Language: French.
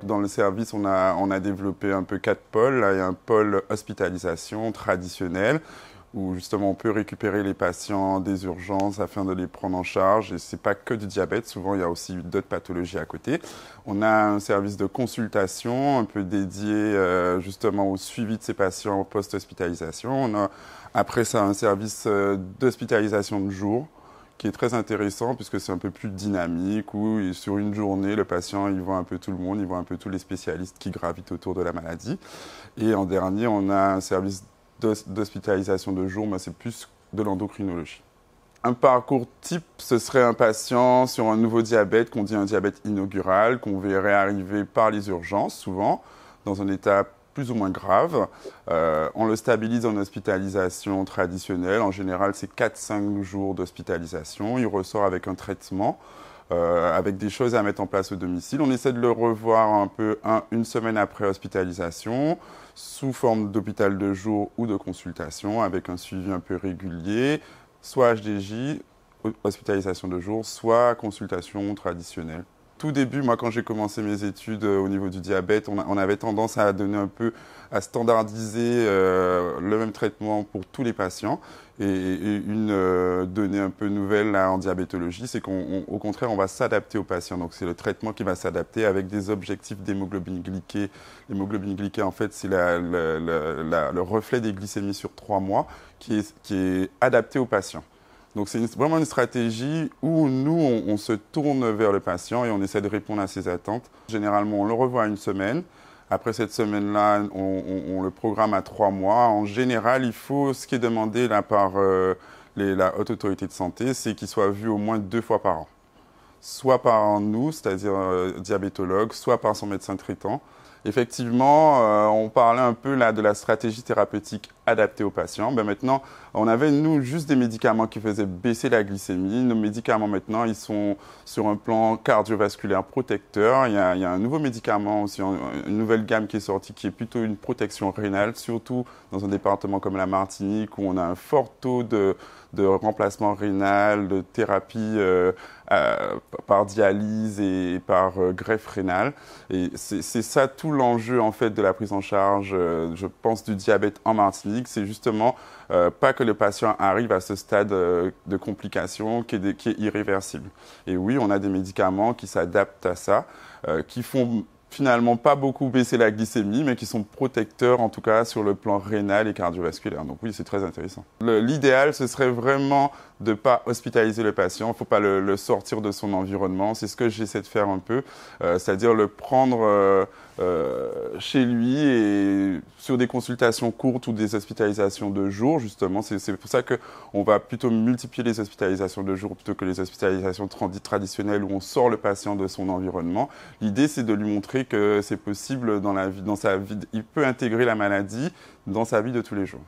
dans le service, on a développé un peu 4 pôles. Là, il y a un pôle hospitalisation traditionnel, où justement on peut récupérer les patients des urgences afin de les prendre en charge. Et ce n'est pas que du diabète, souvent il y a aussi d'autres pathologies à côté. On a un service de consultation un peu dédié justement au suivi de ces patients post-hospitalisation. On a après ça un service d'hospitalisation de jour qui est très intéressant puisque c'est un peu plus dynamique où sur une journée, le patient il voit un peu tout le monde, il voit un peu tous les spécialistes qui gravitent autour de la maladie. Et en dernier, on a un service d'hospitalisation de jour, mais c'est plus de l'endocrinologie. Un parcours type, ce serait un patient sur un nouveau diabète, qu'on dit un diabète inaugural, qu'on verrait arriver par les urgences, souvent, dans un état plus ou moins grave. On le stabilise en hospitalisation traditionnelle. En général, c'est 4-5 jours d'hospitalisation. Il ressort avec un traitement, avec des choses à mettre en place au domicile. On essaie de le revoir un peu une semaine après hospitalisation, sous forme d'hôpital de jour ou de consultation, avec un suivi un peu régulier, soit HDJ, hospitalisation de jour, soit consultation traditionnelle. Tout début, moi, quand j'ai commencé mes études au niveau du diabète, on avait tendance à donner un peu, à standardiser le même traitement pour tous les patients. Et une donnée un peu nouvelle là, en diabétologie, c'est qu'au contraire, on va s'adapter aux patients. Donc, c'est le traitement qui va s'adapter avec des objectifs d'hémoglobine glyquée. L'hémoglobine glyquée, en fait, c'est le reflet des glycémies sur 3 mois qui est adapté aux patients. Donc c'est vraiment une stratégie où nous, on se tourne vers le patient et on essaie de répondre à ses attentes. Généralement, on le revoit une semaine. Après cette semaine-là, on le programme à 3 mois. En général, ce qui est demandé là, par la Haute Autorité de Santé, c'est qu'il soit vu au moins 2 fois par an. Soit par nous, c'est-à-dire diabétologue, soit par son médecin traitant. Effectivement, on parlait un peu là de la stratégie thérapeutique adaptée aux patients. Ben maintenant, on avait, nous, juste des médicaments qui faisaient baisser la glycémie. Nos médicaments, maintenant, ils sont sur un plan cardiovasculaire protecteur. Il y a un nouveau médicament aussi, une nouvelle gamme qui est sortie, qui est plutôt une protection rénale, surtout dans un département comme la Martinique, où on a un fort taux de remplacement rénal, de thérapie par dialyse et par greffe rénale. Et c'est ça tout l'enjeu en fait de la prise en charge, je pense, du diabète en Martinique. C'est justement pas que le patient arrive à ce stade de complication qui est irréversible. Et oui, on a des médicaments qui s'adaptent à ça, qui font finalement pas beaucoup baisser la glycémie, mais qui sont protecteurs en tout cas sur le plan rénal et cardiovasculaire. Donc oui, c'est très intéressant. L'idéal, ce serait vraiment de ne pas hospitaliser le patient, il ne faut pas le sortir de son environnement. C'est ce que j'essaie de faire un peu, c'est-à-dire le prendre chez lui et sur des consultations courtes ou des hospitalisations de jour, justement. C'est pour ça qu'on va plutôt multiplier les hospitalisations de jour plutôt que les hospitalisations traditionnelles où on sort le patient de son environnement. L'idée, c'est de lui montrer que c'est possible dans sa vie. Il peut intégrer la maladie dans sa vie de tous les jours.